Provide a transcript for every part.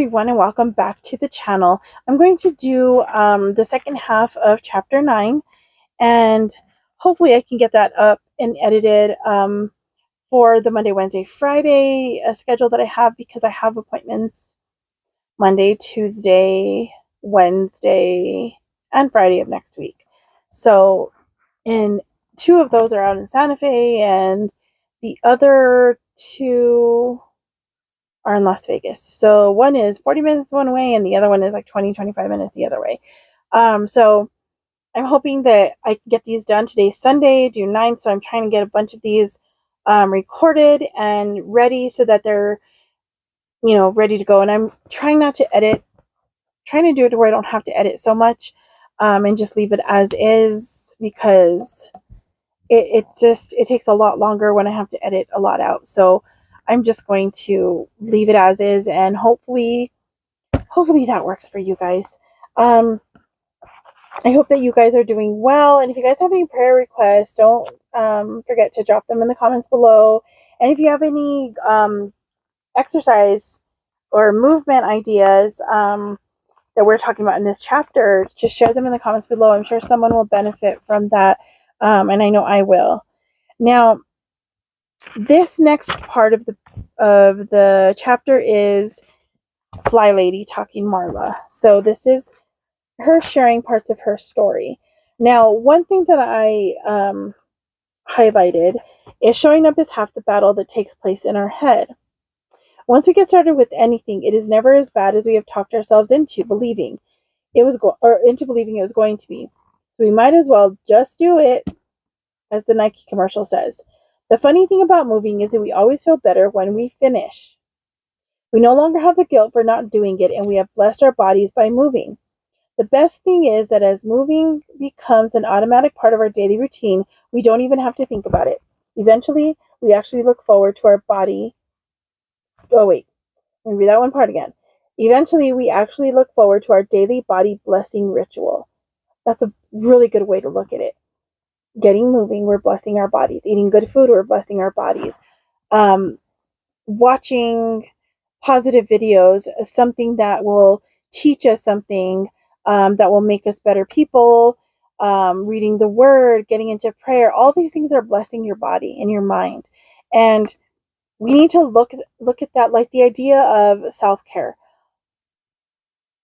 everyone, and welcome back to the channel. I'm going to do the second half of chapter 9, and hopefully I can get that up and edited for the Monday, Wednesday, Friday schedule that I have, because I have appointments Monday, Tuesday, Wednesday, and Friday of next week. So, and 2 of those are out in Santa Fe, and the other 2 are in Las Vegas. So one is 40 minutes one way, and the other one is like 20-25 minutes the other way. So I'm hoping that I can get these done. Today's Sunday, June 9th, so I'm trying to get a bunch of these recorded and ready so that they're, ready to go. And I'm trying not to edit, trying to do it to where I don't have to edit so much, and just leave it as is, because it takes a lot longer when I have to edit a lot out. So I'm just going to leave it as is, and hopefully that works for you guys. I hope that you guys are doing well, and if you guys have any prayer requests, don't forget to drop them in the comments below. And if you have any exercise or movement ideas that we're talking about in this chapter, just share them in the comments below. I'm sure someone will benefit from that, and I know I will. Now, this next part of the chapter is Fly Lady talking Marla. So this is her sharing parts of her story. Now, one thing that I highlighted is showing up is half the battle that takes place in our head. Once we get started with anything, it is never as bad as we have talked ourselves into believing it was going to be. So we might as well just do it, as the Nike commercial says. The funny thing about moving is that we always feel better when we finish. We no longer have the guilt for not doing it, and we have blessed our bodies by moving. The best thing is that as moving becomes an automatic part of our daily routine, we don't even have to think about it. Eventually, we actually look forward to our body. Oh, wait. Let me read that one part again. Eventually, we actually look forward to our daily body blessing ritual. That's a really good way to look at it. Getting moving, we're blessing our bodies. Eating good food, we're blessing our bodies. Watching positive videos, something that will teach us something, that will make us better people, reading the word, getting into prayer, all these things are blessing your body and your mind. And we need to look at that like the idea of self-care.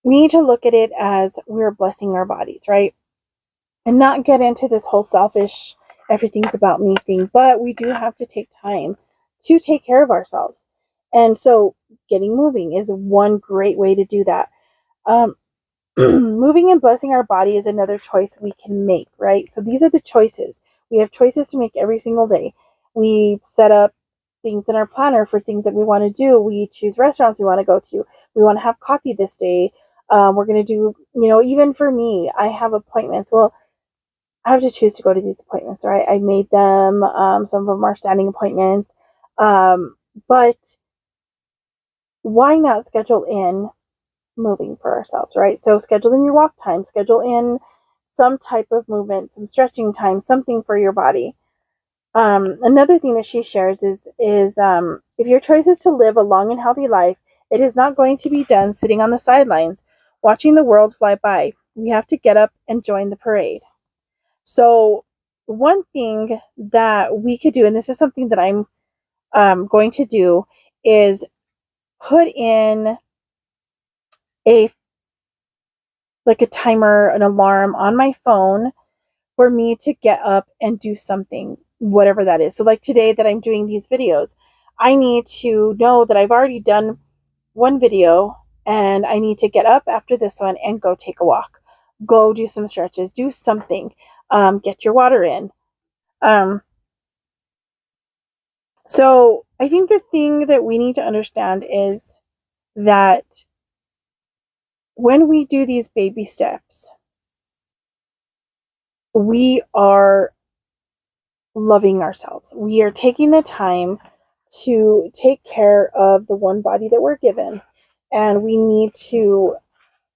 We need to look at it as we're blessing our bodies, right? And not get into this whole selfish, everything's about me thing. But we do have to take time to take care of ourselves. And so getting moving is one great way to do that. Moving and blessing our body is another choice we can make, right? So these are the choices. We have choices to make every single day. We set up things in our planner for things that we want to do. We choose restaurants we want to go to. We want to have coffee this day. We're going to do, even for me, I have appointments. Well, I have to choose to go to these appointments, right? I made them. Some of them are standing appointments. But why not schedule in moving for ourselves, right? So schedule in your walk time, schedule in some type of movement, some stretching time, something for your body. Another thing that she shares is if your choice is to live a long and healthy life, it is not going to be done sitting on the sidelines, watching the world fly by. We have to get up and join the parade. So one thing that we could do, and this is something that I'm going to do, is put in a timer, an alarm on my phone for me to get up and do something, whatever that is. So like today that I'm doing these videos, I need to know that I've already done one video, and I need to get up after this one and go take a walk, go do some stretches, do something, get your water in. So I think the thing that we need to understand is that when we do these baby steps, we are loving ourselves. We are taking the time to take care of the one body that we're given. And we need to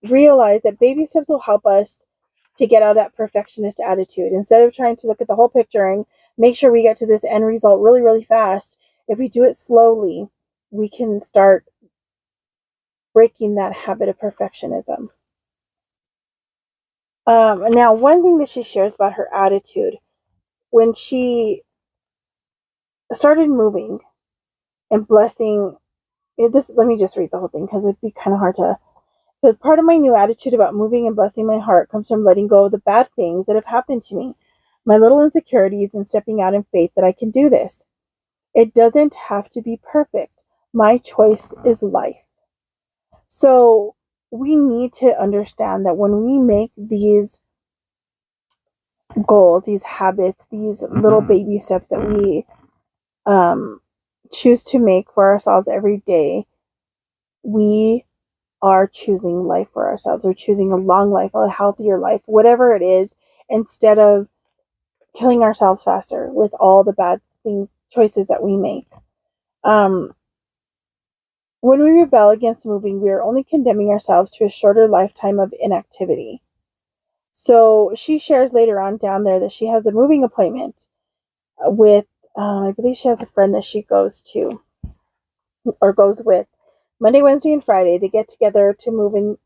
realize that baby steps will help us to get out of that perfectionist attitude. Instead of trying to look at the whole picture and make sure we get to this end result really, really fast, if we do it slowly, we can start breaking that habit of perfectionism. Now, one thing that she shares about her attitude when she started moving and blessing this, let me just read the whole thing because it'd be kind of hard to. So, part of my new attitude about moving and blessing my heart comes from letting go of the bad things that have happened to me, my little insecurities, and stepping out in faith that I can do this. It doesn't have to be perfect. My choice is life. So, we need to understand that when we make these goals, these habits, these little baby steps that we choose to make for ourselves every day, we are choosing life for ourselves. We're choosing a long life, a healthier life, whatever it is, instead of killing ourselves faster with all the bad things, choices that we make. When we rebel against moving, we are only condemning ourselves to a shorter lifetime of inactivity. So she shares later on down there that she has a moving appointment with, I believe she has a friend that she goes to or goes with. Monday, Wednesday, and Friday, they get together to move and,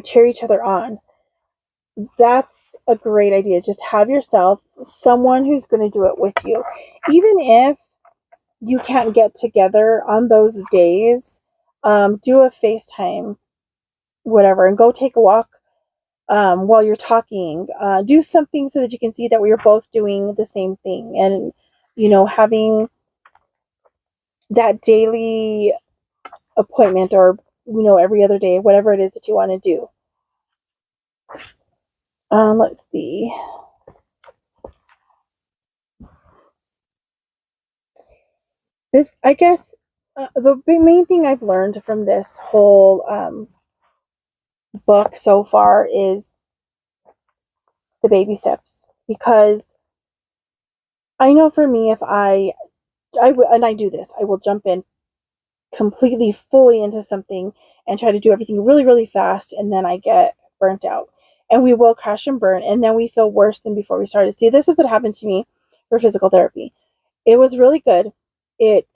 cheer each other on. That's a great idea. Just have yourself someone who's going to do it with you. Even if you can't get together on those days, do a FaceTime, whatever, and go take a walk while you're talking. Do something so that you can see that we're both doing the same thing. And, having that daily appointment or, every other day, whatever it is that you want to do. Let's see. I guess the main thing I've learned from this whole book so far is the baby steps, because I know for me, if and I do this, I will jump in completely fully into something and try to do everything really, really fast, and then I get burnt out, and we will crash and burn, and then we feel worse than before we started. See, this is what happened to me for physical therapy. It was really good. It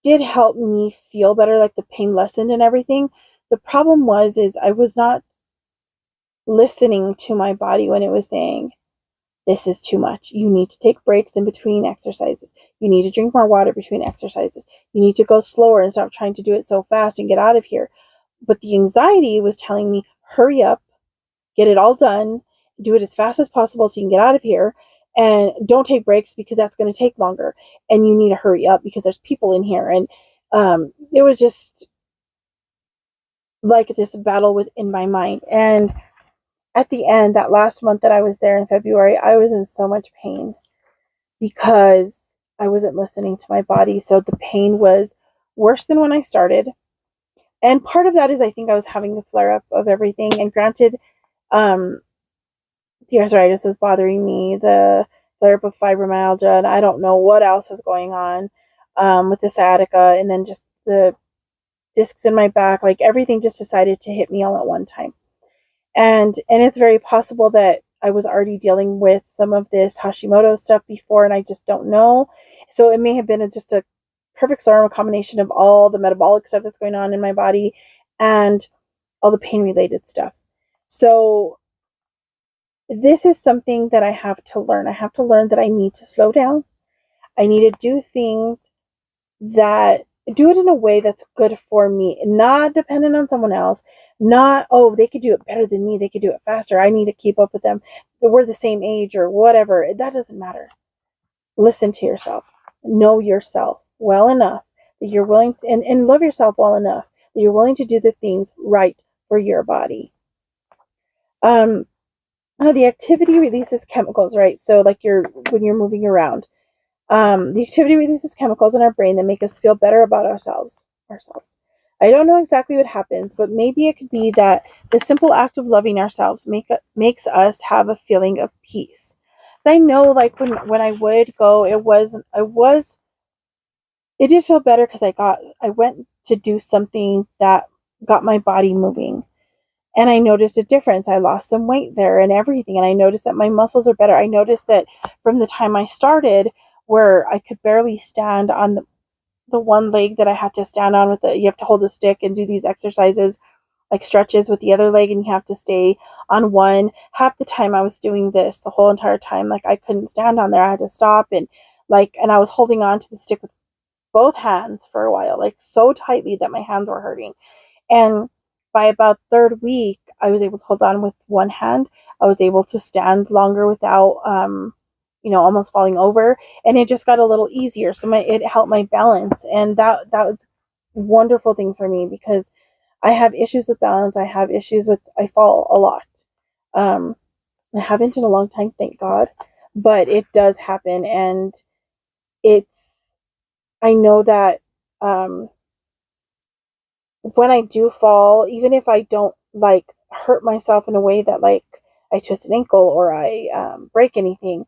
did help me feel better, like the pain lessened and everything. The problem is I was not listening to my body when it was saying, this is too much. You need to take breaks in between exercises. You need to drink more water between exercises. You need to go slower and stop trying to do it so fast and get out of here. But the anxiety was telling me, hurry up, get it all done, do it as fast as possible so you can get out of here, and don't take breaks because that's going to take longer, and you need to hurry up because there's people in here. And it was just like this battle within my mind. And at the end, that last month that I was there in February, I was in so much pain because I wasn't listening to my body. So the pain was worse than when I started. And part of that is I think I was having a flare up of everything. And granted, the arthritis was bothering me, the flare up of fibromyalgia, and I don't know what else was going on with the sciatica, and then just the discs in my back, like everything just decided to hit me all at one time. And it's very possible that I was already dealing with some of this Hashimoto stuff before, and I just don't know. So it may have been just a perfect storm, a combination of all the metabolic stuff that's going on in my body and all the pain related stuff. So this is something that I have to learn. I have to learn that I need to slow down. I need to do things that do it in a way that's good for me, not dependent on someone else. Not, oh, they could do it better than me, they could do it faster, I need to keep up with them, we're the same age or whatever. That doesn't matter. Listen to yourself. Know yourself well enough that you're willing to, and love yourself well enough that you're willing to do the things right for your body. The activity releases chemicals, right? So like when you're moving around, the activity releases chemicals in our brain that make us feel better about ourselves. I don't know exactly what happens, but maybe it could be that the simple act of loving ourselves makes us have a feeling of peace. So I know, like when I would go, it did feel better because I went to do something that got my body moving. And I noticed a difference. I lost some weight there and everything. And I noticed that my muscles are better. I noticed that from the time I started, where I could barely stand on the one leg that I had to stand on with you have to hold the stick and do these exercises like stretches with the other leg, and you have to stay on one. Half the time I was doing this the whole entire time, like I couldn't stand on there. I had to stop and I was holding on to the stick with both hands for a while, like so tightly that my hands were hurting. And by about third week, I was able to hold on with one hand. I was able to stand longer without, almost falling over, and it just got a little easier. So it helped my balance, and that was a wonderful thing for me because I have issues with balance. I fall a lot. Um, I haven't in a long time, thank God, but it does happen, and it's. I know that um, when I do fall, even if I don't like hurt myself in a way that like I twist an ankle or I break anything,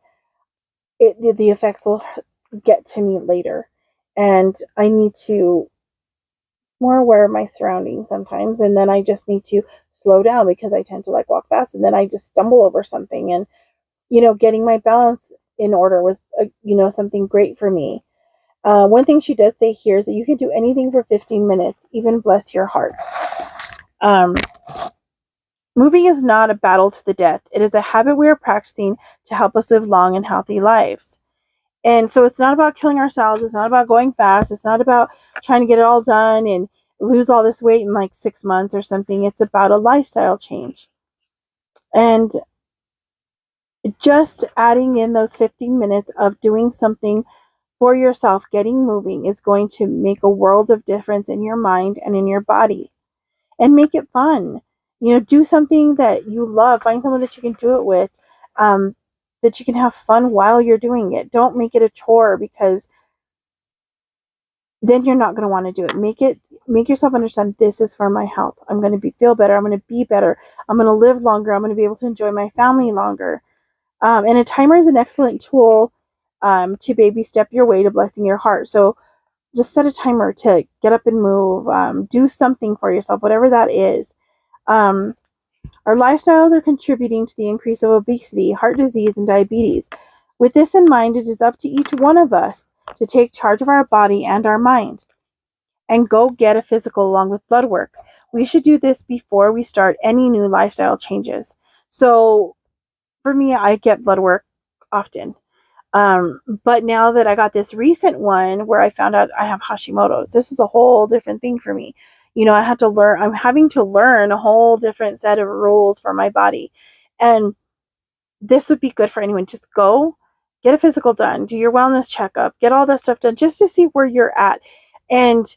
the effects will get to me later, and I need to more aware of my surroundings sometimes, and then I just need to slow down because I tend to like walk fast, and then I just stumble over something, and getting my balance in order was something great for me. One thing she does say here is that you can do anything for 15 minutes, even bless your heart. Um, Moving is not a battle to the death. It is a habit we are practicing to help us live long and healthy lives. And so it's not about killing ourselves. It's not about going fast. It's not about trying to get it all done and lose all this weight in like 6 months or something. It's about a lifestyle change. And just adding in those 15 minutes of doing something for yourself, getting moving, is going to make a world of difference in your mind and in your body. And make it fun. Do something that you love. Find someone that you can do it with, that you can have fun while you're doing it. Don't make it a chore, because then you're not going to want to do it. Make yourself understand, this is for my health. I'm going to feel better. I'm going to be better. I'm going to live longer. I'm going to be able to enjoy my family longer. And a timer is an excellent tool to baby step your way to blessing your heart. So just set a timer to get up and move. Do something for yourself, whatever that is. Um, our lifestyles are contributing to the increase of obesity, heart disease, and diabetes. With this in mind, it is up to each one of us to take charge of our body and our mind and go get a physical along with blood work. We should do this before we start any new lifestyle changes. So for me, I get blood work often. But now that I got this recent one where I found out I have Hashimoto's, this is a whole different thing for me. I'm having to learn a whole different set of rules for my body. And this would be good for anyone. Just go get a physical done, do your wellness checkup, get all that stuff done just to see where you're at. And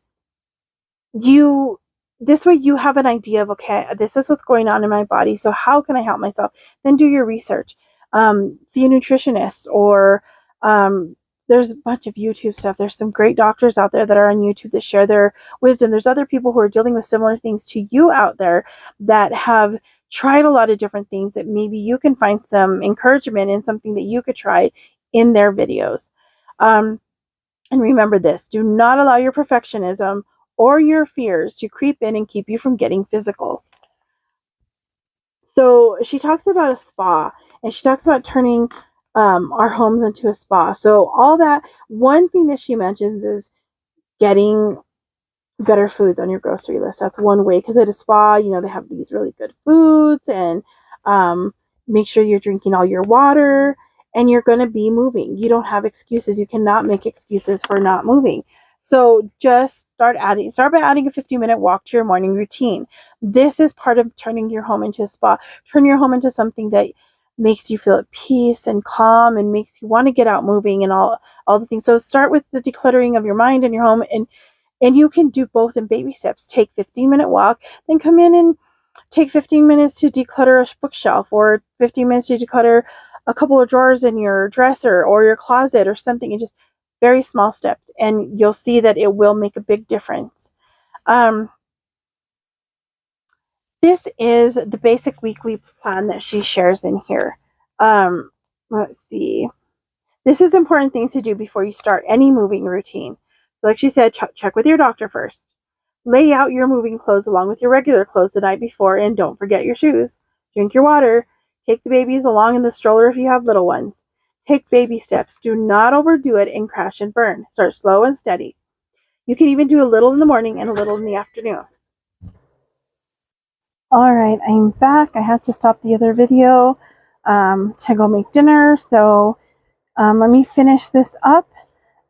this way you have an idea of, okay, this is what's going on in my body, so how can I help myself? Then do your research. See a nutritionist, or there's a bunch of YouTube stuff. There's some great doctors out there that are on YouTube that share their wisdom. There's other people who are dealing with similar things to you out there that have tried a lot of different things, that maybe you can find some encouragement in something that you could try in their videos. And remember this, do not allow your perfectionism or your fears to creep in and keep you from getting physical. So she talks about a spa, and she talks about turning our homes into a spa. So all that, one thing that she mentions is getting better foods on your grocery list. That's one way, because at a spa, they have these really good foods, and make sure you're drinking all your water, and you're going to be moving. You don't have excuses. You cannot make excuses for not moving. So just start by adding a 15-minute walk to your morning routine. This is part of turning your home into a spa. Turn your home into something that makes you feel at peace and calm, and makes you want to get out moving, and all the things. So start with the decluttering of your mind and your home, and you can do both in baby steps. Take 15-minute walk, then come in and take 15 minutes to declutter a bookshelf, or 15 minutes to declutter a couple of drawers in your dresser or your closet or something, and just very small steps. And you'll see that it will make a big difference. This is the basic weekly plan that she shares in here. Let's see. This is important things to do before you start any moving routine. So like she said, check with your doctor first. Lay out your moving clothes along with your regular clothes the night before, and don't forget your shoes. Drink your water. Take the babies along in the stroller if you have little ones. Take baby steps. Do not overdo it and crash and burn. Start slow and steady. You can even do a little in the morning and a little in the afternoon. All right, I'm back. I had to stop the other video to go make dinner. So let me finish this up.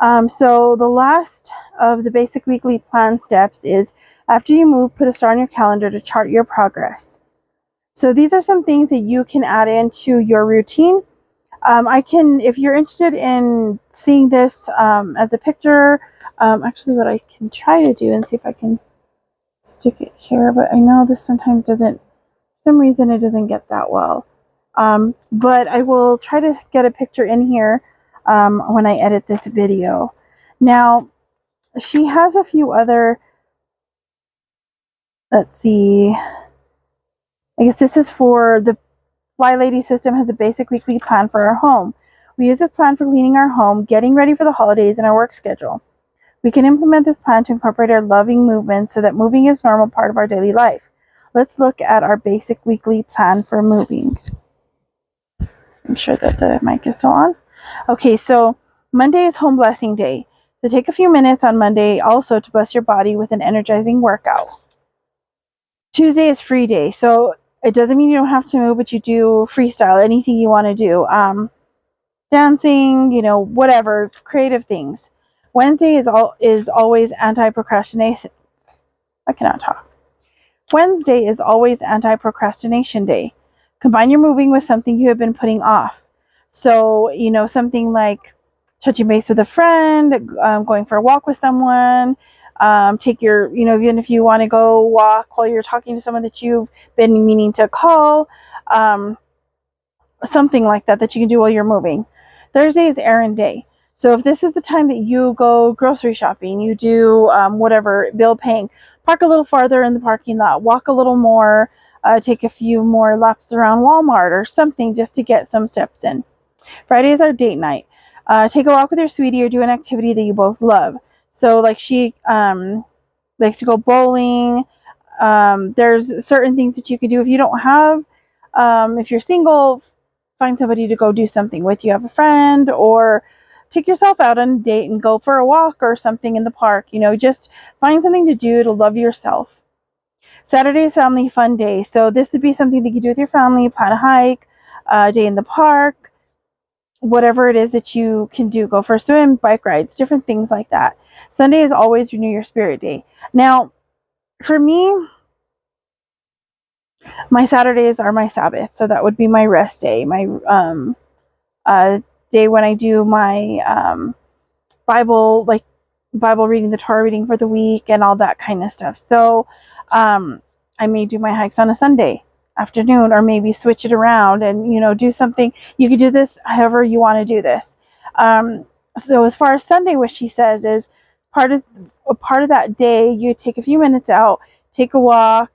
So the last of the basic weekly plan steps is after you move, put a star on your calendar to chart your progress. So these are some things that you can add into your routine. If you're interested in seeing this as a picture, actually what I can try to do and see if I can stick it here, but I know this sometimes doesn't, for some reason it doesn't get that well. But I will try to get a picture in here when I edit this video. Now, she has a few other, let's see, I guess this is for the Fly Lady system has a basic weekly plan for our home. We use this plan for cleaning our home, getting ready for the holidays, and our work schedule. We can implement this plan to incorporate our loving movement so that moving is a normal part of our daily life. Let's look at our basic weekly plan for moving. Make sure that the mic is still on. Okay, so Monday is home blessing day. So take a few minutes on Monday also to bless your body with an energizing workout. Tuesday is free day. So it doesn't mean you don't have to move, but you do freestyle, anything you want to do. Dancing, whatever, creative things. Wednesday is always anti-procrastination. I cannot talk. Wednesday is always anti-procrastination day. Combine your moving with something you have been putting off. So, something like touching base with a friend, going for a walk with someone, take your, even if you want to go walk while you're talking to someone that you've been meaning to call, something like that you can do while you're moving. Thursday is errand day. So if this is the time that you go grocery shopping, you do whatever, bill paying, park a little farther in the parking lot, walk a little more, take a few more laps around Walmart or something just to get some steps in. Friday is our date night. Take a walk with your sweetie or do an activity that you both love. So like she likes to go bowling. There's certain things that you could do if you don't have, if you're single, find somebody to go do something with. You have a friend, or take yourself out on a date and go for a walk or something in the park. Just find something to do to love yourself. Saturday is family fun day. So this would be something that you do with your family, plan a hike, a day in the park, whatever it is that you can do. Go for a swim, bike rides, different things like that. Sunday is always renew your spirit day. Now, for me, my Saturdays are my Sabbath, so that would be my rest day, my day when I do my Bible reading, the Torah reading for the week, and all that kind of stuff. So I may do my hikes on a Sunday afternoon, or maybe switch it around and do something. You could do this however you want to do this. So as far as Sunday, what she says is part of that day, you take a few minutes out, take a walk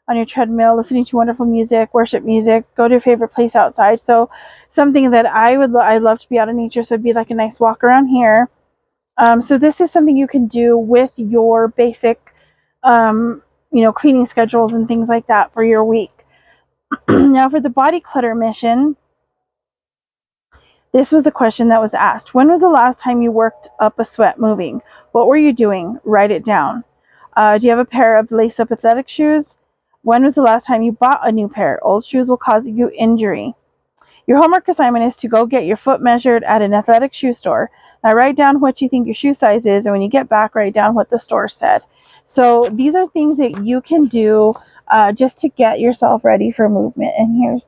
on your treadmill, listening to wonderful music, worship music, go to your favorite place outside. So something that I love to be out in nature, so it'd be like a nice walk around here. So this is something you can do with your basic, cleaning schedules and things like that for your week. Now for the body clutter mission, this was a question that was asked. When was the last time you worked up a sweat moving? What were you doing? Write it down. Do you have a pair of lace-up athletic shoes? When was the last time you bought a new pair? Old shoes will cause you injury. Your homework assignment is to go get your foot measured at an athletic shoe store. Now write down what you think your shoe size is, and when you get back, write down what the store said. So these are things that you can do just to get yourself ready for movement. And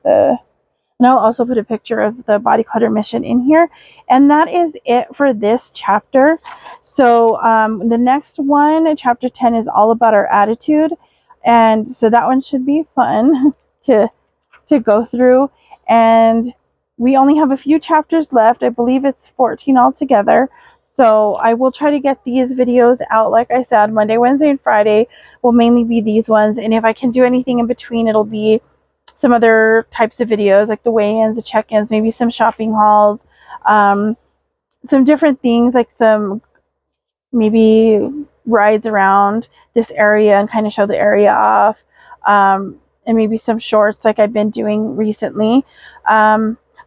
I'll also put a picture of the body clutter mission in here. And that is it for this chapter. So the next one, chapter 10, is all about our attitude. And so that one should be fun to go through. And we only have a few chapters left. I believe it's 14 altogether. So I will try to get these videos out, like I said, Monday, Wednesday, and Friday will mainly be these ones. And if I can do anything in between, it'll be some other types of videos, like the weigh-ins, the check-ins, maybe some shopping hauls, some different things, like some maybe rides around this area and kind of show the area off, and maybe some shorts like I've been doing recently.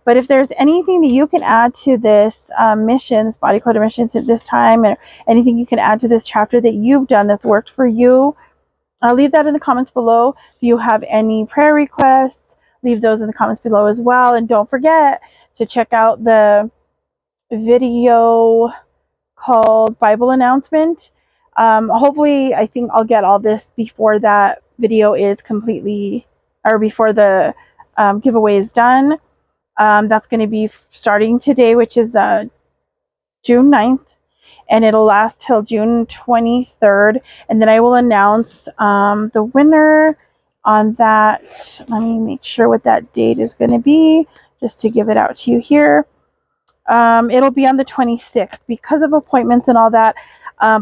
But if there's anything that you can add to this mission, this body code mission at this time, and anything you can add to this chapter that you've done that's worked for you, I'll leave that in the comments below. If you have any prayer requests, leave those in the comments below as well. And don't forget to check out the video called Bible Announcement. Hopefully, I think I'll get all this before that video is completely, or before the giveaway is done. That's going to be starting today, which is June 9th. And it'll last till June 23rd. And then I will announce the winner on that. Let me make sure what that date is going to be, just to give it out to you here. It'll be on the 26th. Because of appointments and all that,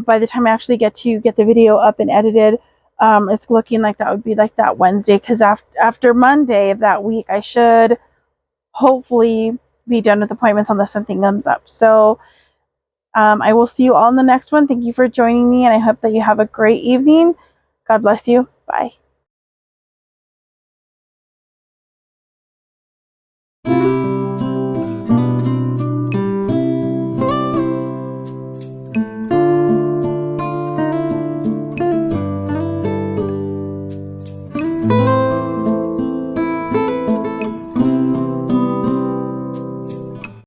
by the time I actually get the video up and edited, it's looking like that would be like that Wednesday. Because after Monday of that week, I should hopefully be done with appointments unless something comes up. So I will see you all in the next one. Thank you for joining me, and I hope that you have a great evening. God bless you. Bye.